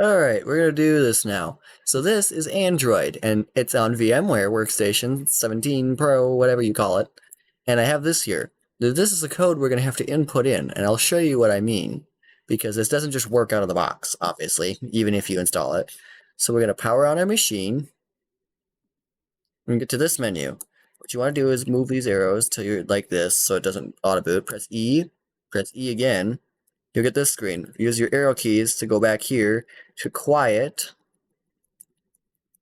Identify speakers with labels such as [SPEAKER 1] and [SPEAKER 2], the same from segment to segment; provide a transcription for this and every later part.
[SPEAKER 1] Alright, we're gonna do this now. So this is Android, and it's on VMware Workstation 17 Pro, whatever you call it. And I have this here. This is the code we're gonna have to input in, and I'll show you what I mean. Because this doesn't just work out of the box, obviously, even if you install it. So we're gonna power on our machine. We're gonna get to this menu. What you want to do is move these arrows till you're like this, so it doesn't auto-boot. Press E again. You'll get this screen. Use your arrow keys to go back here to quiet,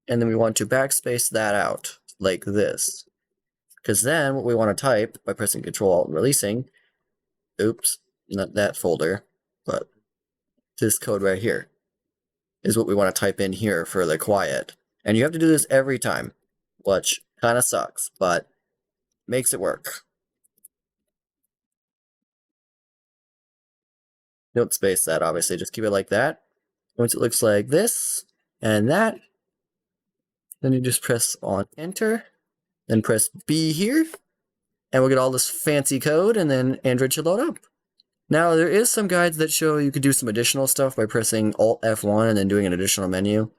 [SPEAKER 1] and then we want to backspace that out, like this. Because then what we want to type, by pressing Control Alt and releasing, oops, not that folder, but this code right here, is what we want to type in here for the quiet. And you have to do this every time, which kind of sucks, but makes it work. Don't space that, obviously, just keep it like that. Once it looks like this, and that, then you just press on Enter, then press B here, and we'll get all this fancy code, and then Android should load up. Now, there is some guides that show you could do some additional stuff by pressing Alt F1 and then doing an additional menu,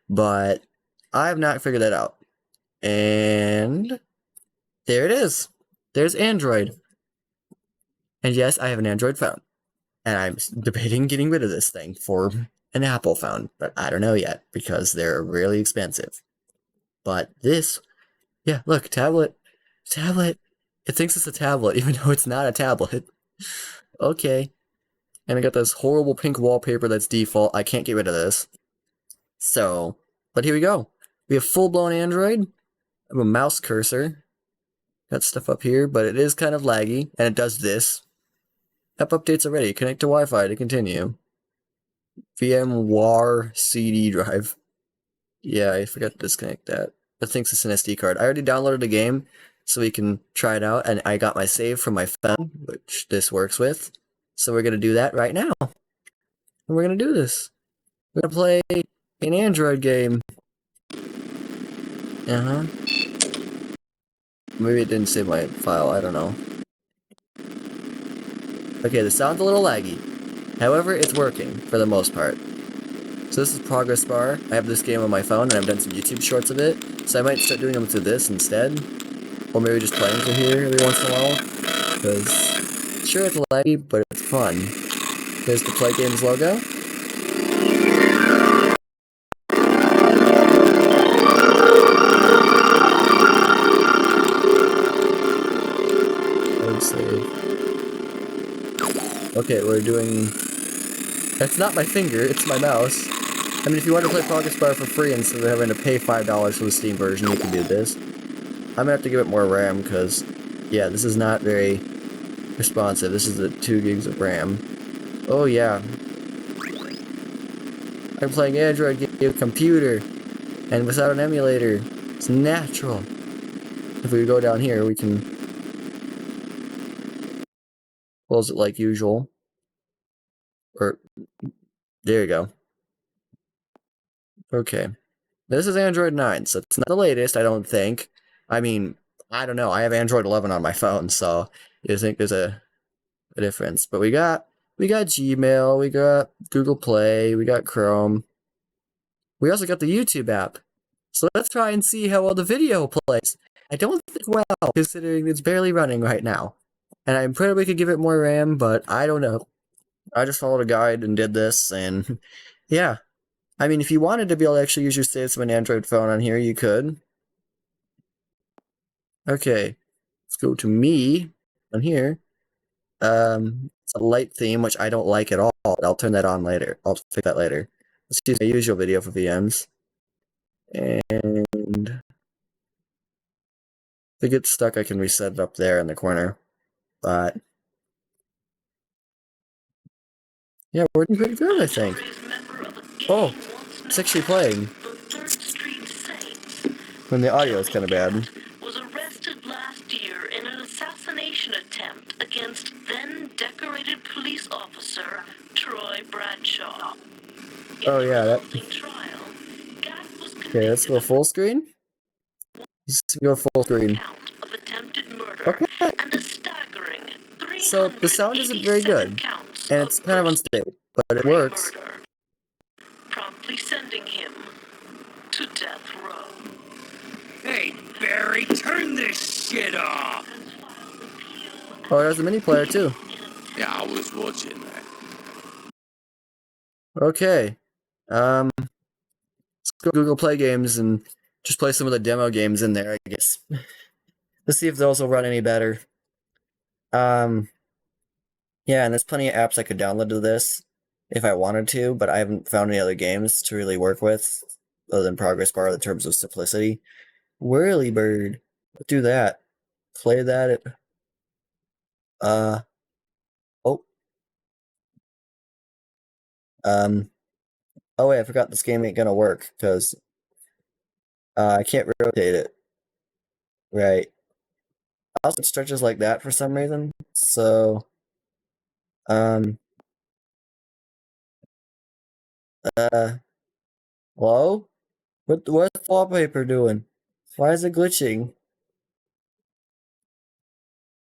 [SPEAKER 1] but I have not figured that out. And there it is. There's Android. And yes, I have an Android phone. And I'm debating getting rid of this thing for an Apple phone, but I don't know yet because they're really expensive. But this, yeah, look, tablet. It thinks it's a tablet, even though it's not a tablet. Okay. And I got this horrible pink wallpaper that's default. I can't get rid of this. So, but here we go. We have full-blown Android. I have a mouse cursor. Got stuff up here, but it is kind of laggy, and it does this. App updates are ready. Connect to Wi-Fi to continue. vmware CD drive. Yeah, I forgot to disconnect that. It thinks it's an SD card. I already downloaded the game, so we can try it out, and I got my save from my phone, which this works with. So we're going to do that right now. And we're going to do this. We're going to play an Android game. Maybe it didn't save my file, I don't know. Okay, the sound's a little laggy. However, it's working, for the most part. So this is Progress Bar. I have this game on my phone, and I've done some YouTube shorts of it. So I might start doing them through this instead. Or maybe just playing through here every once in a while. Because, sure, it's laggy, but it's fun. Here's the Play Games logo. Okay, we're doing... That's not my finger, it's my mouse. I mean, if you want to play Progress Bar for free instead of having to pay $5 for the Steam version, you can do this. I'm gonna have to give it more RAM, because, yeah, this is not very responsive. This is the 2 gigs of RAM. Oh, yeah. I'm playing Android game computer, and without an emulator. It's natural. If we go down here, we can close it like usual. Or, there you go. Okay. This is Android 9, so it's not the latest, I don't think. I mean, I don't know. I have Android 11 on my phone, so you think there's a difference. But we got Gmail, we got Google Play, we got Chrome. We also got the YouTube app. So let's try and see how well the video plays. I don't think well, considering it's barely running right now. And I'm pretty we could give it more RAM, but I don't know. I just followed a guide and did this, and yeah. I mean, if you wanted to be able to actually use your saves from an Android phone on here, you could. Okay, let's go to me on here. It's a light theme, which I don't like at all. I'll turn that on later. I'll fix that later. Let's use my usual video for VMs. And if it gets stuck, I can reset it up there in the corner. But yeah, we're doing pretty good, I think. Oh, it's actually playing. When the audio is kind of bad.
[SPEAKER 2] Was arrested last year in an assassination attempt against then decorated police officer Troy Bradshaw.
[SPEAKER 1] Oh yeah, that. Okay, let's go full screen. Let's go full screen. Okay. So the sound isn't very good, and it's kind of unstable, but it works.
[SPEAKER 2] ultimately sending him to death row.
[SPEAKER 3] Hey, Barry, turn this shit off!
[SPEAKER 1] Oh, there's a mini player too.
[SPEAKER 3] Yeah, I was watching that.
[SPEAKER 1] Okay. Let's go Google Play Games and just play some of the demo games in there, I guess. Let's see if those will run any better. Yeah, and there's plenty of apps I could download to this if I wanted to, but I haven't found any other games to really work with other than Progress Bar in terms of simplicity. Whirlybird. Do that. Play that at oh. Oh wait, I forgot this game ain't gonna work because I can't rotate it. Right. Also, it stretches like that for some reason. So, um, hello? What's the wallpaper doing? Why is it glitching?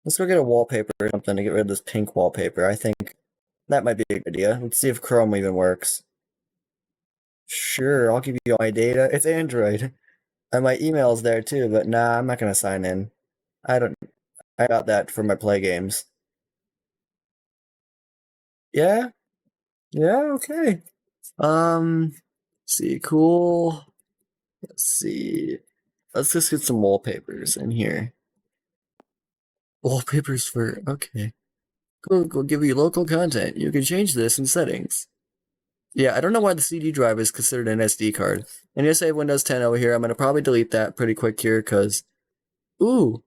[SPEAKER 1] Let's go get a wallpaper or something to get rid of this pink wallpaper. I think that might be a good idea. Let's see if Chrome even works. Sure, I'll give you all my data. It's Android. And my email's there too, but nah, I'm not gonna sign in. I got that for my play games. Yeah? Yeah, okay. Let's see, cool. Let's see. Let's just get some wallpapers in here. Wallpapers for, okay. Cool, we'll give you local content. You can change this in settings. Yeah, I don't know why the CD drive is considered an SD card. And yes, I have Windows 10 over here. I'm going to probably delete that pretty quick here because, ooh,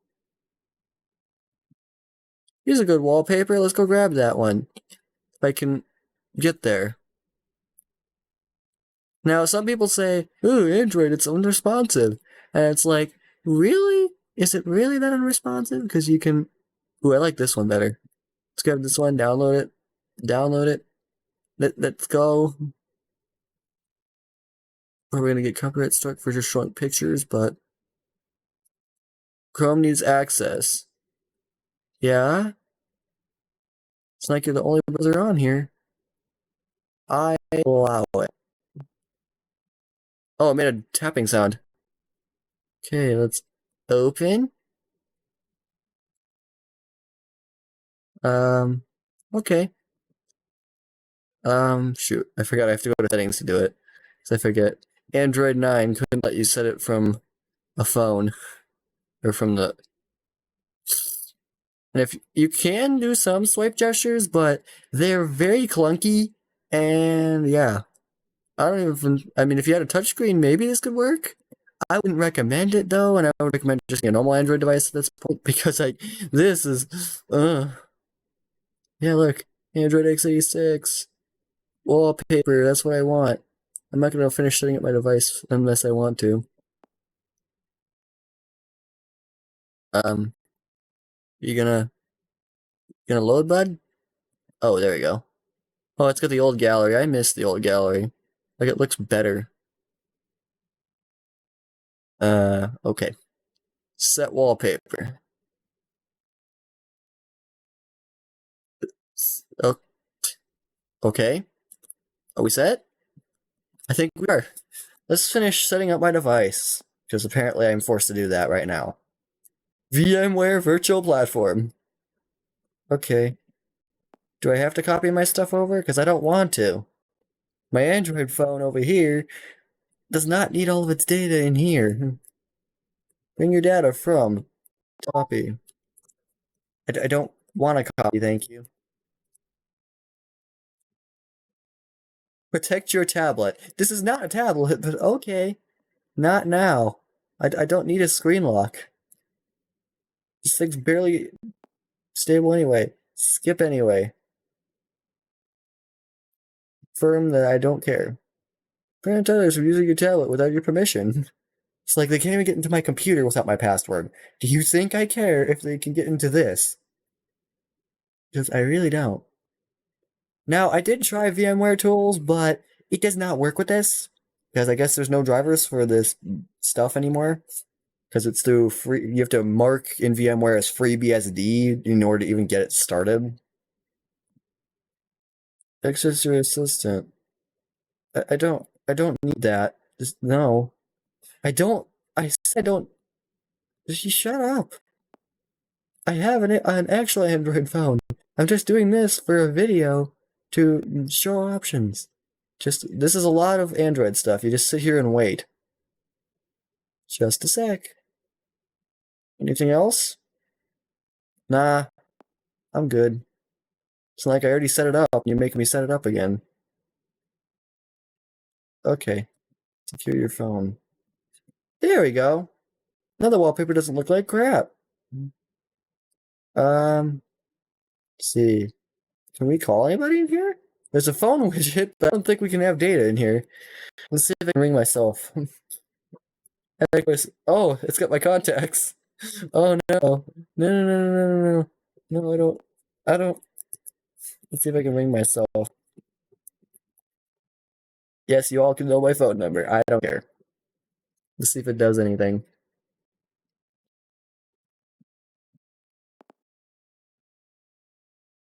[SPEAKER 1] here's a good wallpaper. Let's go grab that one. If I can get there. Now, some people say, ooh, Android, it's unresponsive. And it's like, really? Is it really that unresponsive? Because you can, ooh, I like this one better. Let's grab this one, download it. Download it. Let's go. We're going to get copyright struck for just showing pictures, but Chrome needs access. Yeah? It's like you're the only browser on here. I allow it. Oh, it made a tapping sound. Okay, let's open. Okay. Shoot. I forgot I have to go to settings to do it. So I forget. Android 9 couldn't let you set it from a phone. Or from the... And if you can do some swipe gestures, but they're very clunky. And yeah. I don't even... I mean, if you had a touchscreen, maybe this could work. I wouldn't recommend it though, and I would recommend just a normal Android device at this point because like this is yeah, look, Android x86 wallpaper, that's what I want. I'm not gonna finish setting up my device unless I want to. You gonna load, bud? Oh, there we go. Oh, it's got the old gallery. I miss the old gallery. Like it looks better. Okay. Set wallpaper. Oh, okay. Are we set? I think we are. Let's finish setting up my device, because apparently I'm forced to do that right now. VMware Virtual Platform. Okay. Do I have to copy my stuff over? Because I don't want to. My Android phone over here does not need all of its data in here. Bring your data from. Copy. I don't want to copy, thank you. Protect your tablet. This is not a tablet, but okay. Not now. I don't need a screen lock. This thing's barely stable anyway. Skip anyway. Confirm that I don't care. Prevent others from using your tablet without your permission. It's like they can't even get into my computer without my password. Do you think I care if they can get into this? Because I really don't. Now, I did try VMware tools, but it does not work with this. Because I guess there's no drivers for this stuff anymore. Because it's through free, you have to mark in VMware as FreeBSD in order to even get it started. Access your assistant. I don't I don't need that. Just no. I don't. I said I don't. Just shut up. I have an actual Android phone. I'm just doing this for a video to show options. Just this is a lot of Android stuff. You just sit here and wait. Just a sec. Anything else? Nah, I'm good. It's like I already set it up. You're making me set it up again. Okay. Secure your phone. There we go. Now the wallpaper doesn't look like crap. Let's see. Can we call anybody in here? There's a phone widget, but I don't think we can have data in here. Let's see if I can ring myself. Oh, it's got my contacts. Oh no. No, no, no, no, no, no. No, I don't. I don't. Let's see if I can ring myself. Yes, you all can know my phone number. I don't care. Let's see if it does anything.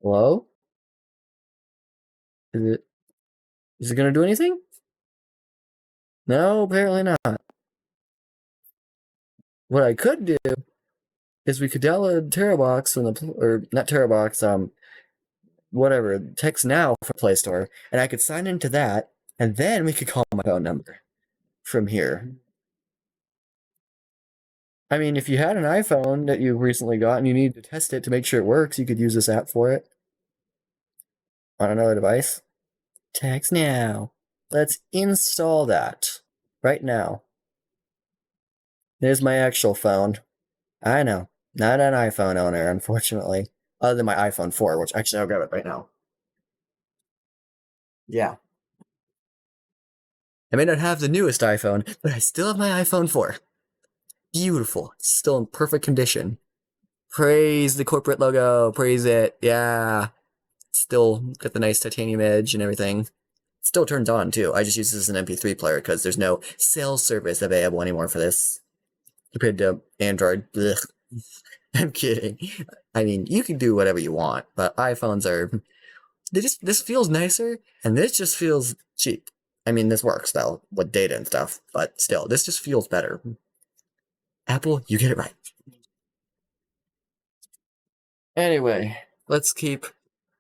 [SPEAKER 1] Hello? Is it gonna do anything? No, apparently not. What I could do is we could download TerraBox from the or not TerraBox, whatever, Text Now from Play Store, and I could sign into that, and then we could call my phone number from here. I mean, if you had an iPhone that you recently got and you need to test it to make sure it works, you could use this app for it on another device. Text Now. Let's install that right now. There's my actual phone. I know. Not an iPhone owner, unfortunately. Other than my iPhone 4, which actually I'll grab it right now. Yeah. I may not have the newest iPhone, but I still have my iPhone 4. Beautiful. It's still in perfect condition. Praise the corporate logo. Praise it. Yeah. Still got the nice titanium edge and everything. Still turns on, too. I just use this as an MP3 player because there's no cell service available anymore for this. Compared to Android. Blech. I'm kidding. I mean, you can do whatever you want, but iPhones are... this feels nicer, and this just feels cheap. I mean, this works, though, with data and stuff, but still, this just feels better. Apple, you get it right. Anyway, let's keep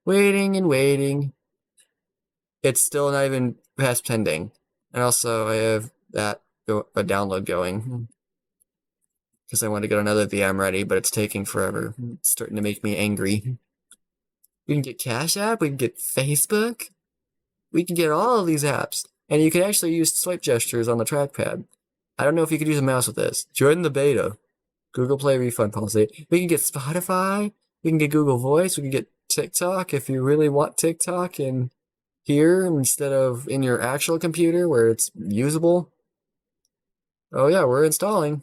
[SPEAKER 1] waiting and waiting. It's still not even past pending. And also, I have a download going. Because I want to get another VM ready, but it's taking forever. It's starting to make me angry. We can get Cash App, we can get Facebook, we can get all of these apps. And you can actually use swipe gestures on the trackpad. I don't know if you could use a mouse with this. Join the beta. Google Play refund policy. We can get Spotify, we can get Google Voice, we can get TikTok if you really want TikTok in here instead of in your actual computer where it's usable. Oh yeah, we're installing.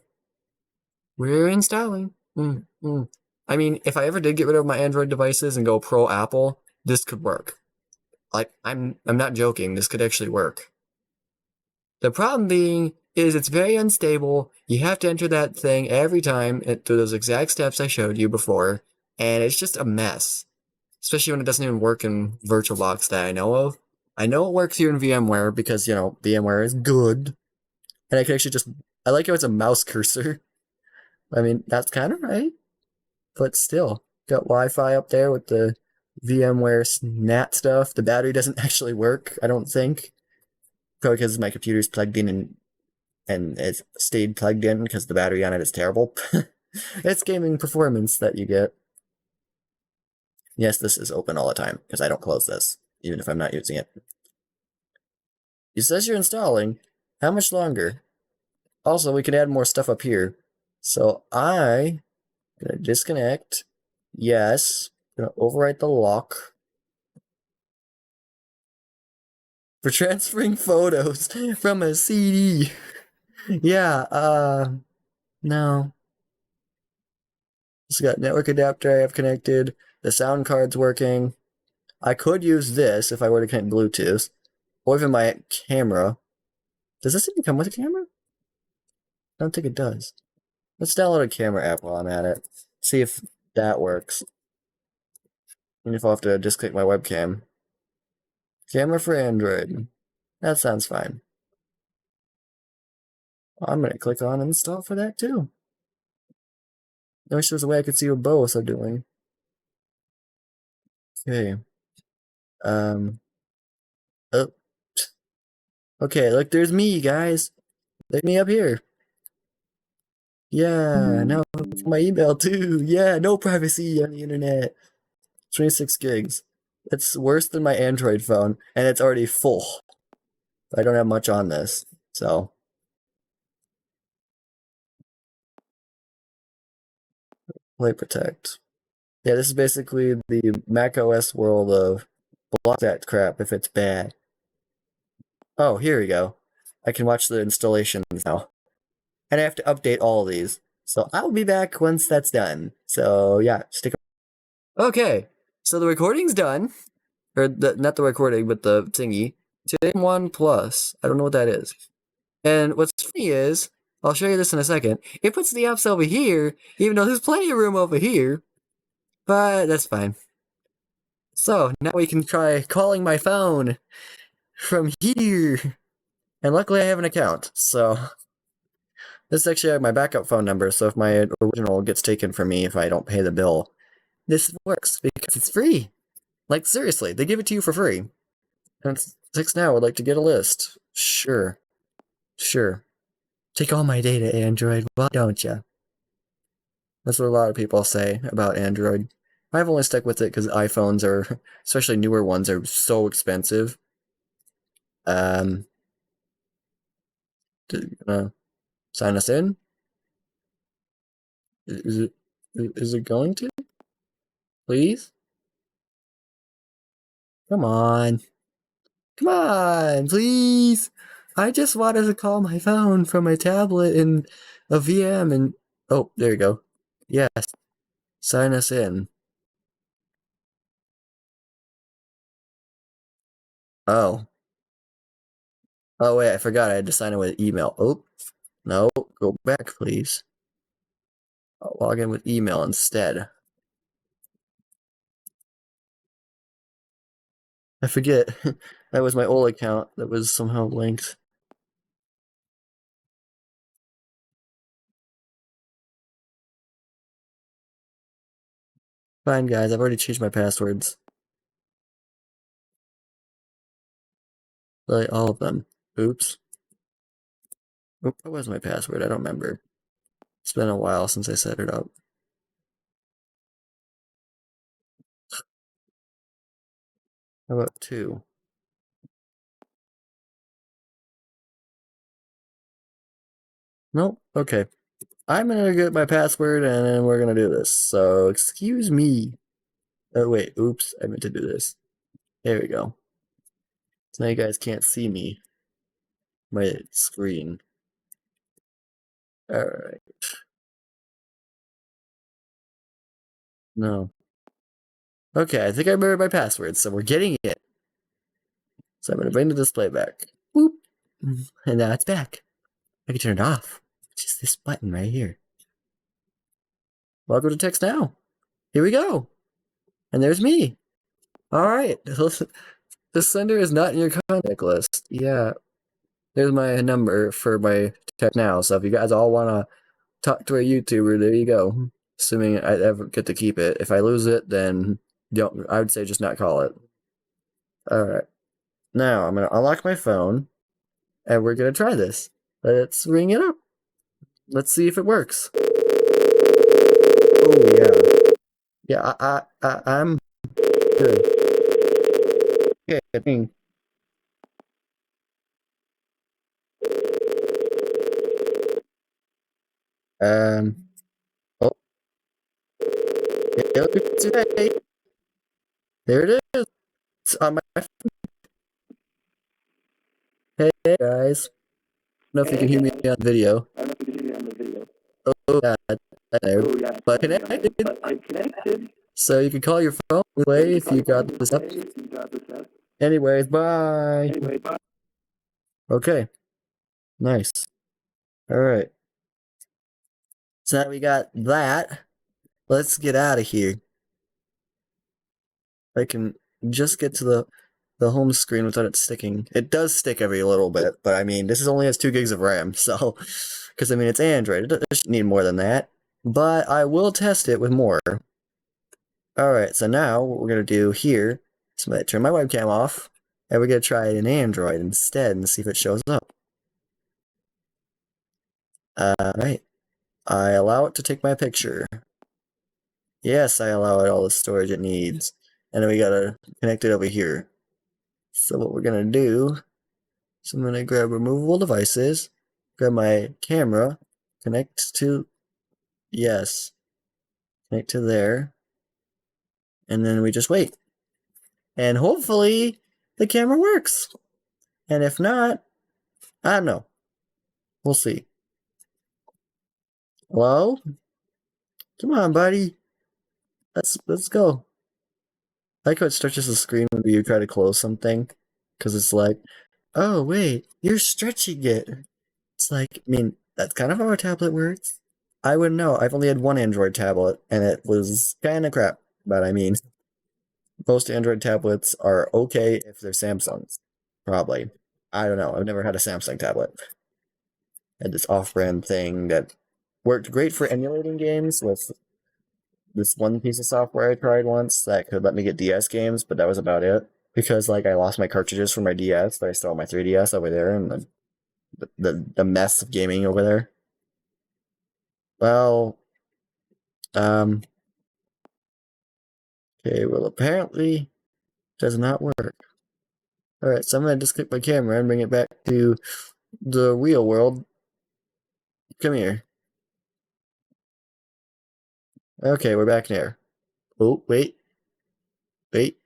[SPEAKER 1] We're installing. I mean, if I ever did get rid of my Android devices and go pro Apple, this could work. Like, I'm not joking, this could actually work. The problem being is it's very unstable. You have to enter that thing every time through those exact steps I showed you before, and it's just a mess. Especially when it doesn't even work in VirtualBox that I know of. I know it works here in VMware because, you know, VMware is good. And I can actually I like how it's a mouse cursor. I mean, that's kind of right. But still, got Wi-Fi up there with the VMware NAT stuff. The battery doesn't actually work, I don't think. Probably because my computer's plugged in and it's stayed plugged in because the battery on it is terrible. It's gaming performance that you get. Yes, this is open all the time because I don't close this, even if I'm not using it. It says you're installing. How much longer? Also, we can add more stuff up here. So I'm gonna disconnect. Yes. I'm gonna overwrite the lock. For transferring photos from a CD. Yeah, no. It's got network adapter I have connected. The sound card's working. I could use this if I were to connect Bluetooth. Or even my camera. Does this even come with a camera? I don't think it does. Let's download a camera app while I'm at it. See if that works. And if I'll have to disconnect my webcam. Camera for Android. That sounds fine. I'm gonna click on install for that too. I wish there was a way I could see what both are doing. Okay. Oh. Okay, look, there's me, guys. Look me up here. Yeah, now my email too. Yeah, no privacy on the internet. 26 gigs. It's worse than my Android phone, and it's already full. I don't have much on this, so. Play Protect. Yeah, this is basically the Mac OS world of block that crap if it's bad. Oh, here we go. I can watch the installations now. And I have to update all of these. So I'll be back once that's done. So yeah, stick around. Okay, so the recording's done. Or not the recording, but the thingy. Today 1 Plus. I don't know what that is. And what's funny is, I'll show you this in a second. It puts the apps over here, even though there's plenty of room over here. But that's fine. So now we can try calling my phone from here. And luckily I have an account, so this is actually my backup phone number, so if my original gets taken from me if I don't pay the bill, this works because it's free. Like seriously, they give it to you for free. And it's 6 now, would like to get a list. Sure. Sure. Take all my data, Android, why don't you? That's what a lot of people say about Android. I've only stuck with it because iPhones are, especially newer ones, are so expensive. Um, sign us in? Is it going to? Please? Come on. Come on, please. I just wanted to call my phone from my tablet and a VM and oh, there you go. Yes. Sign us in. Oh. Oh wait, I forgot I had to sign in with email. Oh, no, go back, please. I'll log in with email instead. I forget. That was my old account that was somehow linked. Fine, guys, I've already changed my passwords. Like, all of them. Oops. Oop, what was my password? I don't remember. It's been a while since I set it up. How about 2? Nope. Okay. I'm gonna get my password and then we're gonna do this. So, excuse me. Oh, wait. Oops. I meant to do this. There we go. So now you guys can't see me. My screen. Alright. No. Okay, I think I remember my password, so we're getting it. So I'm gonna bring the display back. Boop. And now it's back. I can turn it off. It's just this button right here. Welcome to Text Now. Here we go. And there's me. Alright. The sender is not in your contact list. Yeah. There's my number for my Text Now. So if you guys all want to talk to a YouTuber, there you go. Assuming I ever get to keep it. If I lose it, then don't. I would say just not call it. Alright. Now I'm going to unlock my phone. And we're going to try this. Let's ring it up. Let's see if it works. Oh, yeah. Yeah, I'm good. Okay, I think. Oh, yeah, today. There it is. It's on my. Hey, guys. I don't know if you can hear me on video. Oh, yeah, there. But connected. So you can call your phone away if you got this up. Anyways, bye. Okay. Nice. Alright. So now we got that. Let's get out of here. I can just get to the the home screen without it sticking. It does stick every little bit, but I mean, this is only has 2 gigs of RAM, so because I mean it's Android, it doesn't need more than that. But I will test it with more. Alright, so now what we're gonna do here is I'm gonna turn my webcam off, and we're gonna try it in Android instead and see if it shows up. Alright. I allow it to take my picture. Yes, I allow it all the storage it needs. And then we gotta connect it over here. So what we're gonna do is I'm gonna grab removable devices, grab my camera, connect to, yes, connect to there, and then we just wait. And hopefully the camera works. And if not, I don't know. We'll see. Hello? Come on, buddy. Let's go. I like how it stretches the screen when you try to close something. Because it's like, oh, wait, you're stretching it. It's like, I mean, that's kind of how a tablet works. I wouldn't know. I've only had one Android tablet, and it was kind of crap. But I mean, most Android tablets are okay if they're Samsungs. Probably. I don't know. I've never had a Samsung tablet. I had this off-brand thing that worked great for emulating games with this one piece of software I tried once that could let me get DS games, but that was about it. Because, like, I lost my cartridges for my DS, but I still have my 3DS over there, and the mess of gaming over there. Well, okay, well, apparently does not work. Alright, so I'm gonna disconnect my camera and bring it back to the real world. Come here. Okay, we're back there. Oh, wait. Wait.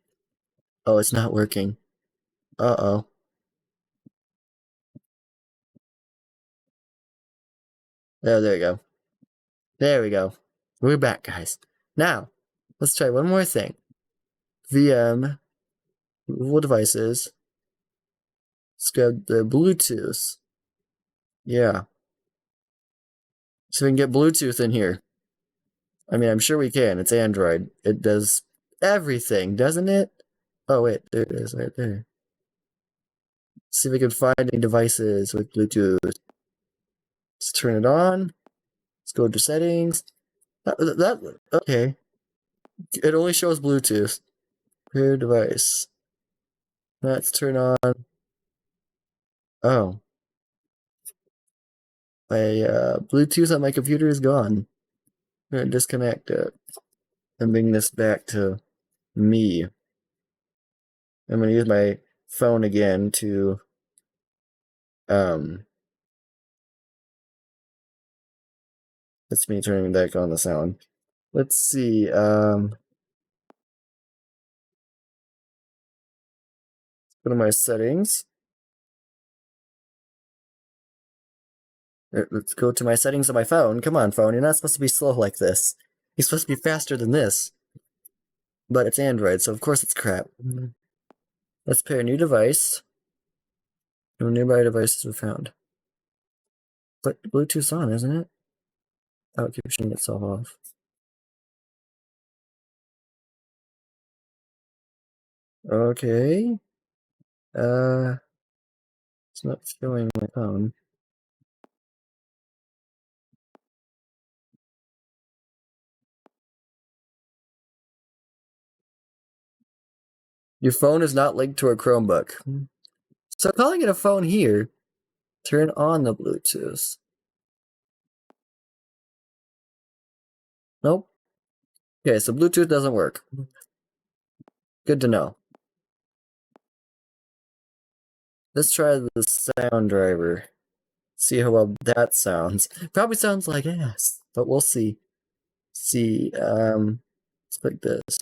[SPEAKER 1] Oh, it's not working. Uh-oh. There we go. There we go. We're back, guys. Now, let's try one more thing. VM, removable devices. Let's grab the Bluetooth. Yeah. So we can get Bluetooth in here. I mean, I'm sure we can. It's Android. It does everything, doesn't it? Oh, wait. There it is right there. Let's see if we can find any devices with Bluetooth. Let's turn it on. Let's go to settings. Okay. It only shows Bluetooth. Pair device. Let's turn on. Oh. My Bluetooth on my computer is gone. I'm gonna disconnect it and bring this back to me. I'm gonna use my phone again to that's me turning back on the sound. Let's see, go to my settings. Let's go to my settings on my phone. Come on, phone, you're not supposed to be slow like this. You're supposed to be faster than this. But it's Android, so of course it's crap. Let's pair a new device. No nearby devices were found. But Bluetooth's on, isn't it? Oh, it keeps shutting itself off. Okay. It's not showing my phone. Your phone is not linked to a Chromebook. So calling it a phone here, turn on the Bluetooth. Nope. Okay, so Bluetooth doesn't work. Good to know. Let's try the sound driver. See how well that sounds. Probably sounds like ass, but we'll see. Let's click this.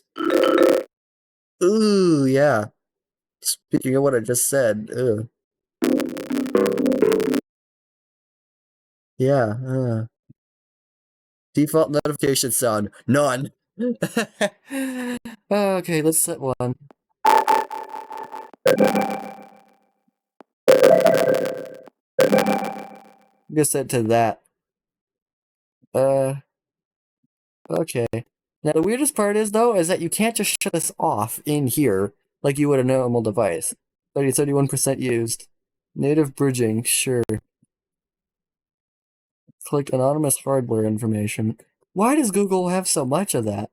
[SPEAKER 1] Ooh, yeah. Speaking of what I just said, ooh. Yeah, default notification sound, none. Okay, let's set one. I'm gonna set to that. Okay. Now the weirdest part is though, is that you can't just shut this off in here. like you would a normal device. 31% used. Native bridging, sure. Click anonymous hardware information. Why does Google have so much of that?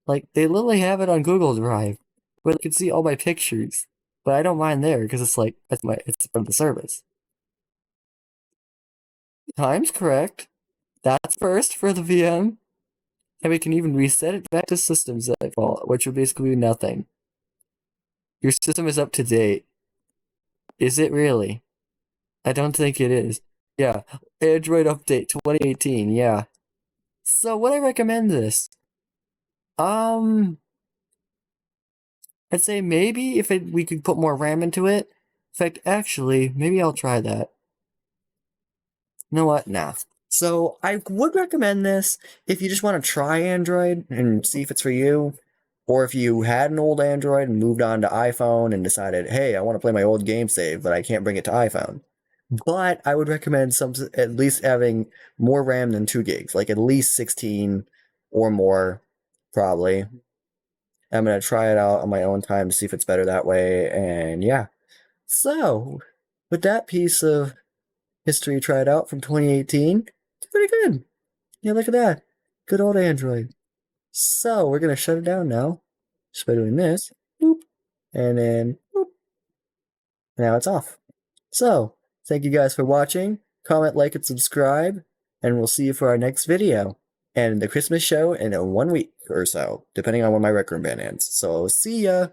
[SPEAKER 1] Like, they literally have it on Google Drive, where you can see all my pictures. But I don't mind there, because it's like, it's from the service. Time's correct. That's first for the VM. And we can even reset it back to systems default, which would basically be nothing. Your system is up to date. Is it really? I don't think it is. Yeah, Android update 2018, yeah. So would I recommend this? I'd say maybe if we could put more RAM into it. In fact, actually, maybe I'll try that. You know what? Nah. So I would recommend this if you just want to try Android and see if it's for you, or if you had an old Android and moved on to iPhone and decided, hey, I want to play my old game save, but I can't bring it to iPhone. But I would recommend at least having more RAM than 2 gigs, like at least 16 or more, probably. I'm gonna try it out on my own time to see if it's better that way, and yeah. So, with that piece of history tried out from 2018, it's pretty good. Yeah, look at that. Good old Android. So, we're gonna shut it down now, just by doing this, boop, and then boop. Now it's off. So, thank you guys for watching. Comment, like, and subscribe, and we'll see you for our next video. And the Christmas show in 1 week or so, depending on when my Rec Room ban ends. So, see ya!